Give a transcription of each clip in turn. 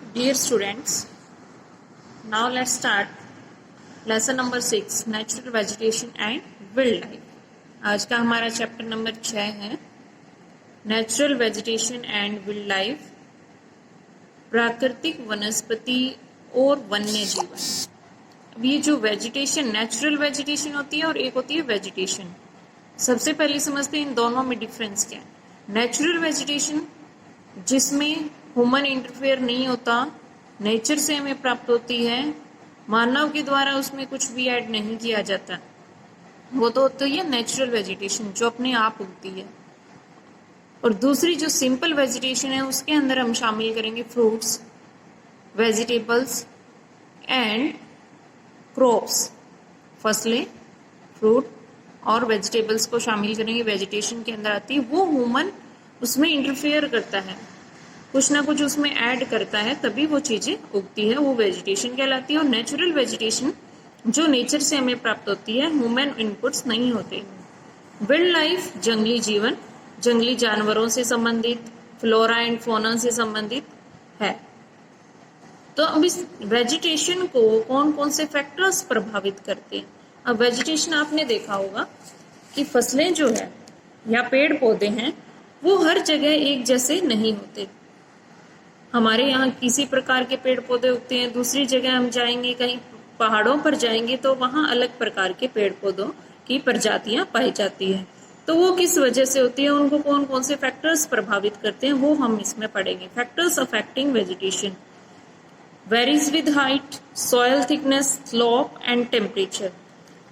Dear students, now let's start lesson number 6 Natural Vegetation and Wildlife. आज का हमारा chapter number 6 है natural vegetation and wild life, प्राकृतिक वनस्पति और वन्य जीवन। अब ये जो वेजिटेशन, नेचुरल वेजिटेशन होती है और एक होती है वेजिटेशन। सबसे पहले समझते हैं इन दोनों में डिफरेंस क्या है। नेचुरल वेजिटेशन जिसमें ह्यूमन इंटरफेयर नहीं होता, नेचर से हमें प्राप्त होती है, मानव के द्वारा उसमें कुछ भी ऐड नहीं किया जाता, वो तो होती है नेचुरल वेजिटेशन जो अपने आप उगती है। और दूसरी जो सिंपल वेजिटेशन है उसके अंदर हम शामिल करेंगे फ्रूट्स, वेजिटेबल्स एंड क्रॉप्स। फसलें, फ्रूट और वेजिटेबल्स को शामिल करेंगे, वेजिटेशन के अंदर आती है। वो ह्यूमन उसमें इंटरफेयर करता है, कुछ ना कुछ उसमें ऐड करता है, तभी वो चीजें उगती है, वो वेजिटेशन कहलाती है। और नेचुरल वेजिटेशन जो नेचर से हमें प्राप्त होती है, ह्यूमन इनपुट्स नहीं होते। वाइल्ड लाइफ जंगली जीवन, जंगली जानवरों से संबंधित, फ्लोरा एंड फौना से संबंधित है। तो अब इस वेजिटेशन को कौन कौन से फैक्टर्स प्रभावित करते हैं। अब वेजिटेशन आपने देखा होगा कि फसलें जो है या पेड़ पौधे हैं वो हर जगह एक जैसे नहीं होते। हमारे यहाँ किसी प्रकार के पेड़ पौधे उगते हैं, दूसरी जगह हम जाएंगे, कहीं पहाड़ों पर जाएंगे तो वहाँ अलग प्रकार के पेड़ पौधों की प्रजातियां पाई जाती है। तो वो किस वजह से होती है, उनको कौन कौन से फैक्टर्स प्रभावित करते हैं, वो हम इसमें पढ़ेंगे। Factors affecting vegetation varies with height, soil thickness, slope and temperature.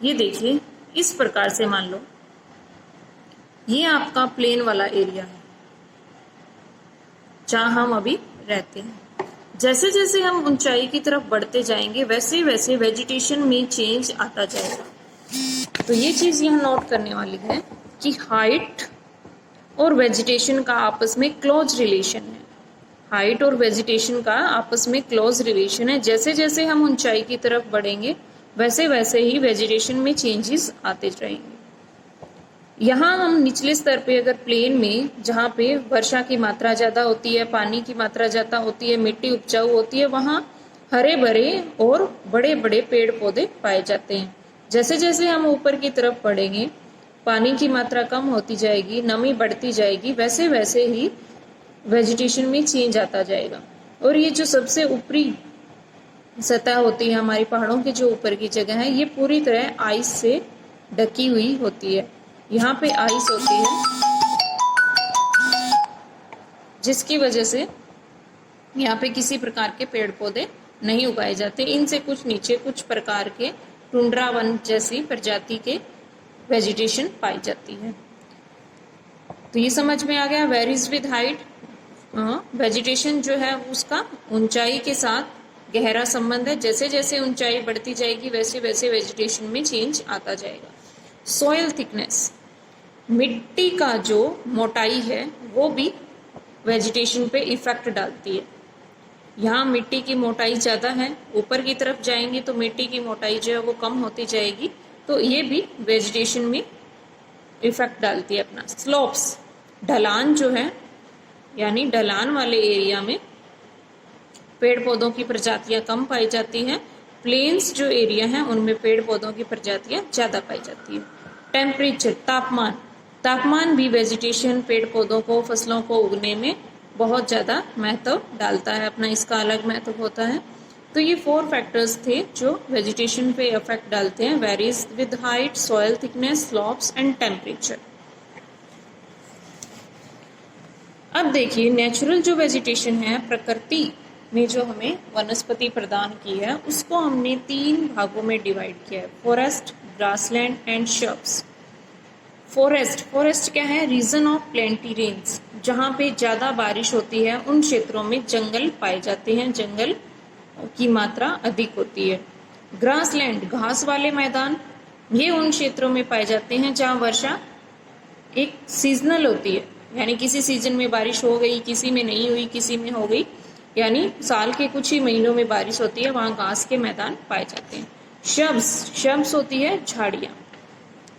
ये देखिए इस प्रकार से, मान लो ये आपका प्लेन वाला एरिया है जहां हम अभी रहते हैं। जैसे जैसे हम ऊंचाई की तरफ बढ़ते जाएंगे वैसे वैसे वेजिटेशन में चेंज आता जाएगा। तो ये चीज यहाँ नोट करने वाली है कि हाइट और वेजिटेशन का आपस में क्लोज रिलेशन है। हाइट और वेजिटेशन का आपस में क्लोज रिलेशन है। जैसे जैसे हम ऊंचाई की तरफ बढ़ेंगे वैसे वैसे ही वेजिटेशन में चेंजेस आते जाएंगे। यहाँ हम निचले स्तर पे, अगर प्लेन में जहाँ पे वर्षा की मात्रा ज्यादा होती है, पानी की मात्रा ज्यादा होती है, मिट्टी उपजाऊ होती है, वहाँ हरे भरे और बड़े बड़े पेड़ पौधे पाए जाते हैं। जैसे जैसे हम ऊपर की तरफ बढ़ेंगे, पानी की मात्रा कम होती जाएगी, नमी बढ़ती जाएगी, वैसे वैसे ही वेजिटेशन में चेंज आता जाएगा। और ये जो सबसे ऊपरी सतह होती है हमारी पहाड़ों के जो ऊपर की जगह है, ये पूरी तरह आइस से ढकी हुई होती है। यहाँ पे आइस होती है जिसकी वजह से यहाँ पे किसी प्रकार के पेड़ पौधे नहीं उगाए जाते। इनसे कुछ नीचे कुछ प्रकार के टुंड्रा वन जैसी प्रजाति के वेजिटेशन पाई जाती है। तो ये समझ में आ गया। वेरीज विद हाइट, वेजिटेशन जो है उसका ऊंचाई के साथ गहरा संबंध है। जैसे जैसे ऊंचाई बढ़ती जाएगी वैसे वैसे वेजिटेशन में चेंज आता जाएगा। सॉइल थिकनेस, मिट्टी का जो मोटाई है वो भी वेजिटेशन पे इफेक्ट डालती है। यहाँ मिट्टी की मोटाई ज्यादा है, ऊपर की तरफ जाएंगे तो मिट्टी की मोटाई जो है वो कम होती जाएगी, तो ये भी वेजिटेशन में इफेक्ट डालती है अपना। स्लोप्स, ढलान जो है, यानी ढलान वाले एरिया में पेड़ पौधों की प्रजातियां कम पाई जाती हैं। प्लेन्स जो एरिया है उनमें पेड़ पौधों की प्रजातियां ज्यादा पाई जाती है। टेम्परेचर, तापमान, तापमान भी वेजिटेशन, पेड़ पौधों को, फसलों को उगने में बहुत ज्यादा महत्व डालता है अपना, इसका अलग महत्व होता है। तो ये 4 फैक्टर्स थे जो वेजिटेशन पे इफेक्ट डालते हैं। Varies with height, soil thickness, slopes and temperature. अब देखिए नेचुरल जो वेजिटेशन है, प्रकृति ने जो हमें वनस्पति प्रदान की है, उसको हमने 3 भागों में डिवाइड किया है। Forest, grassland and shrubs. Forest क्या है? रीजन ऑफ प्लेंटी रेन्स, जहाँ पे ज्यादा बारिश होती है उन क्षेत्रों में जंगल पाए जाते हैं, जंगल की मात्रा अधिक होती है। ग्रासलैंड, घास वाले मैदान, ये उन क्षेत्रों में पाए जाते हैं जहाँ वर्षा एक सीजनल होती है, यानी किसी सीजन में बारिश हो गई, किसी में नहीं हुई, किसी में हो गई, यानी साल के कुछ ही महीनों में बारिश होती है, वहां घास के मैदान पाए जाते हैं। शब्स होती है झाड़ियां।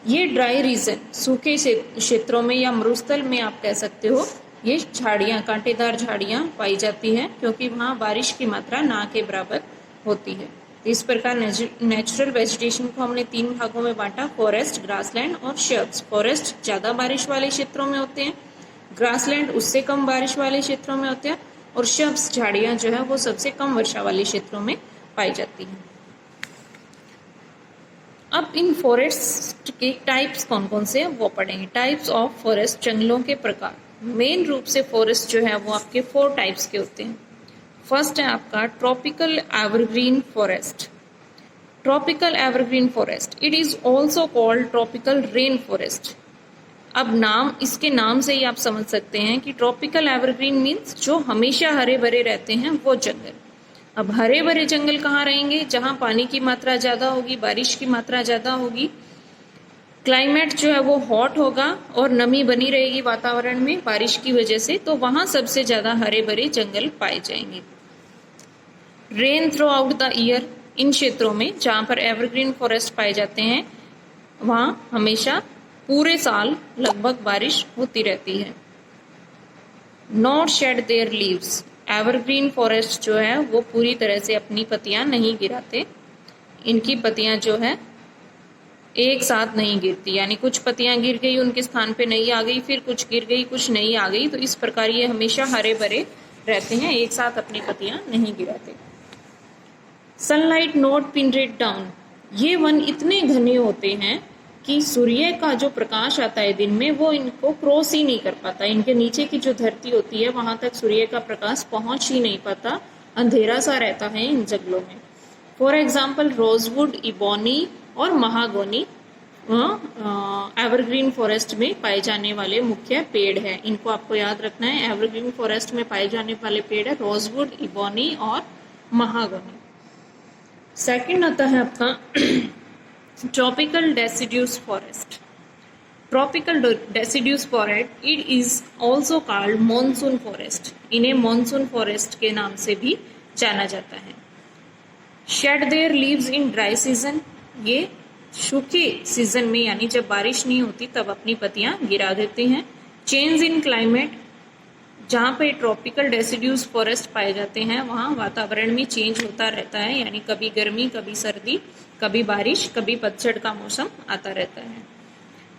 ये ड्राई रीजन, सूखे क्षेत्रों में या मरुस्थल में आप कह सकते हो, ये झाड़ियाँ, कांटेदार झाड़ियाँ पाई जाती है क्योंकि वहाँ बारिश की मात्रा ना के बराबर होती है। तो इस प्रकार नेचुरल वेजिटेशन को हमने 3 भागों में बांटा, फॉरेस्ट, ग्रासलैंड और शर्ब्स। फॉरेस्ट ज़्यादा बारिश वाले क्षेत्रों में होते हैं, ग्रासलैंड उससे कम बारिश वाले क्षेत्रों में होते हैं, और शर्ब्स झाड़ियाँ जो है वो सबसे कम वर्षा वाले क्षेत्रों में पाई जाती हैं। अब इन फॉरेस्ट के टाइप्स कौन कौन से हैं वो पढ़ेंगे। टाइप्स ऑफ फॉरेस्ट, जंगलों के प्रकार। मेन रूप से फॉरेस्ट जो है वो आपके 4 टाइप्स के होते हैं। फर्स्ट है आपका tropical evergreen forest. Tropical evergreen forest, it is also called tropical rain forest. अब नाम, इसके नाम से ही आप समझ सकते हैं कि ट्रॉपिकल एवरग्रीन मीन्स जो हमेशा हरे भरे रहते हैं वो जंगल। अब हरे भरे जंगल कहाँ रहेंगे? जहां पानी की मात्रा ज्यादा होगी, बारिश की मात्रा ज्यादा होगी, क्लाइमेट जो है वो हॉट होगा और नमी बनी रहेगी वातावरण में बारिश की वजह से, तो वहां सबसे ज्यादा हरे भरे जंगल पाए जाएंगे। Rain throughout the year, इन क्षेत्रों में जहां पर एवरग्रीन फॉरेस्ट पाए जाते हैं वहां हमेशा पूरे साल लगभग बारिश होती रहती है। Not shade there leaves, evergreen forest जो है वो पूरी तरह से अपनी पत्तियां नहीं गिराते। इनकी पत्तियां जो है एक साथ नहीं गिरती, यानी कुछ पत्तियां गिर गई उनके स्थान पे नई आ गई, फिर कुछ गिर गई कुछ नई आ गई, तो इस प्रकार ये हमेशा हरे भरे रहते हैं, एक साथ अपनी पत्तियां नहीं गिराते। सनलाइट नॉट पेनिट्रेट डाउन, ये वन इतने घने होते हैं कि सूर्य का जो प्रकाश आता है दिन में वो इनको क्रॉस ही नहीं कर पाता। इनके नीचे की जो धरती होती है वहां तक सूर्य का प्रकाश पहुंच ही नहीं पाता, अंधेरा सा रहता है इन जंगलों में। फॉर एग्जाम्पल रोजवुड, इबोनी और महागोनी एवरग्रीन फॉरेस्ट में पाए जाने वाले मुख्य पेड़ है। इनको आपको याद रखना है। एवरग्रीन फॉरेस्ट में पाए जाने वाले पेड़ है रोजवुड, इबोनी और महागोनी। सेकंड आता है आपका tropical deciduous forest. Tropical deciduous forest, it is also called monsoon forest. इन्हें मॉनसून फॉरेस्ट के नाम से भी जाना जाता है। Shade there leaves in dry season, ये सूखे सीजन में यानी जब बारिश नहीं होती तब अपनी पत्तियां गिरा देते हैं। चेंज इन क्लाइमेट, जहाँ पे ट्रॉपिकल डेसिड्यूस फॉरेस्ट पाए जाते हैं वहाँ वातावरण में चेंज होता रहता है, यानी कभी गर्मी, कभी सर्दी, कभी बारिश, कभी पतझड़ का मौसम आता रहता है।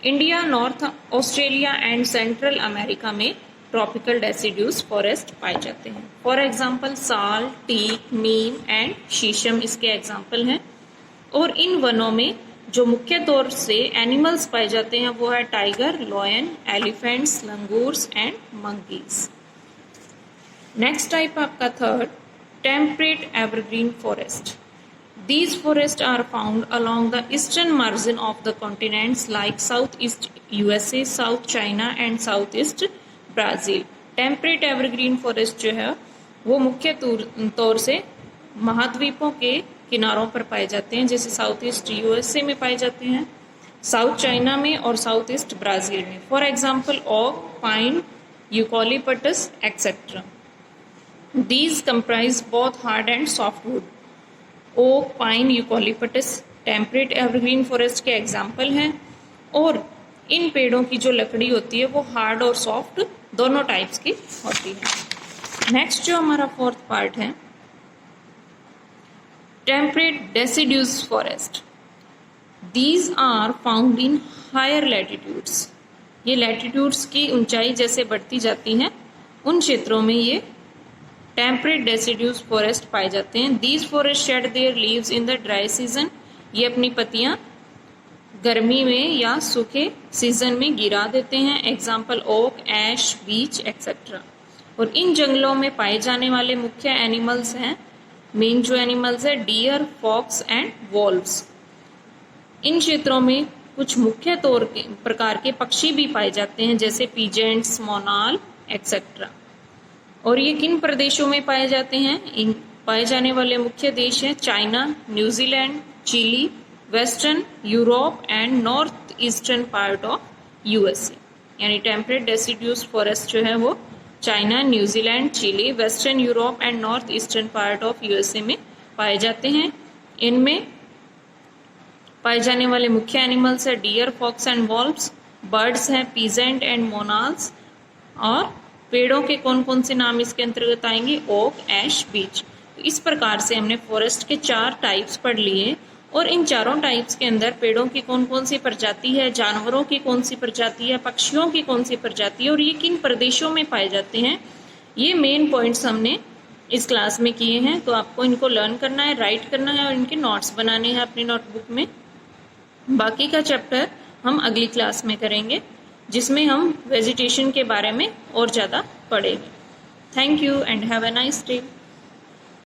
India, north Australia and central America में ट्रॉपिकल डेसिड्यूस फॉरेस्ट पाए जाते हैं। फॉर एग्जाम्पल साल, टीक, नीम एंड शीशम इसके एग्जाम्पल हैं। और इन वनों में जो मुख्य तौर से एनिमल्स पाए जाते हैं वो है tiger, lion, elephants, langurs and monkeys. Next type आपका third, temperate evergreen forest. These forests are found along the eastern margin of the continents like Southeast USA, South China and Southeast Brazil. Temperate evergreen forest जो है वो मुख्य तौर से महाद्वीपों के किनारों पर पाए जाते हैं, जैसे साउथ ईस्ट यूएसए में पाए जाते हैं, साउथ चाइना में और साउथ ईस्ट ब्राजील में। For example oak, pine, eucalyptus etcetera. These comprise both hard and softwood. Oak, pine, eucalyptus temperate evergreen forest के एग्जाम्पल हैं, और इन पेड़ों की जो लकड़ी होती है वो हार्ड और सॉफ्ट दोनों टाइप्स की होती है। नेक्स्ट जो हमारा फोर्थ पार्ट है, temperate deciduous forest. These are found in higher latitudes, ये लैटिट्यूड्स की ऊंचाई जैसे बढ़ती जाती है उन क्षेत्रों में ये टेम्परेट डेसिड्यूस फॉरेस्ट पाए जाते हैं। These forest shade there leaves in the dry season, ये अपनी पत्तियां गर्मी में या सूखे सीजन में गिरा देते हैं। एग्जाम्पल ओक, ऐश, बीच एक्सेट्रा। और इन जंगलों में पाए जाने वाले मुख्य एनिमल्स हैं, मेन जो एनिमल्स है डियर, फॉक्स एंड वॉल्व्स। इन क्षेत्रों में कुछ मुख्य तौर के प्रकार के पक्षी भी पाए जाते हैं, जैसे पीजेंट्स, मोनाल एक्सेट्रा। और ये किन प्रदेशों में पाए जाते हैं? इन पाए जाने वाले मुख्य देश हैं China, New Zealand, Chile, western Europe and north eastern part of USA. यानी टेम्परेट डेसिड्यूस फॉरेस्ट जो है वो China, New Zealand, Chile, western Europe and north eastern part of USA में पाए जाते हैं। इनमें पाए जाने वाले मुख्य एनिमल्स है deer, fox and wolves. Birds हैं पीजेंट एंड मोनाल्स, और पेड़ों के कौन कौन से नाम इसके अंतर्गत आएंगे? ओक, ऐश, बीच। तो इस प्रकार से हमने फॉरेस्ट के 4 टाइप्स पढ़ लिए और इन चारों टाइप्स के अंदर पेड़ों की कौन कौन सी प्रजाति है, जानवरों की कौन सी प्रजाति है, पक्षियों की कौन सी प्रजाति है और ये किन प्रदेशों में पाए जाते हैं, ये मेन पॉइंट्स हमने इस क्लास में किए हैं। तो आपको इनको लर्न करना है, राइट करना है और इनके नोट्स बनाने हैं अपनी नोटबुक में। बाकी का चैप्टर हम अगली क्लास में करेंगे जिसमें हम वेजिटेशन के बारे में और ज़्यादा पढ़ेंगे। Thank you and have a nice day.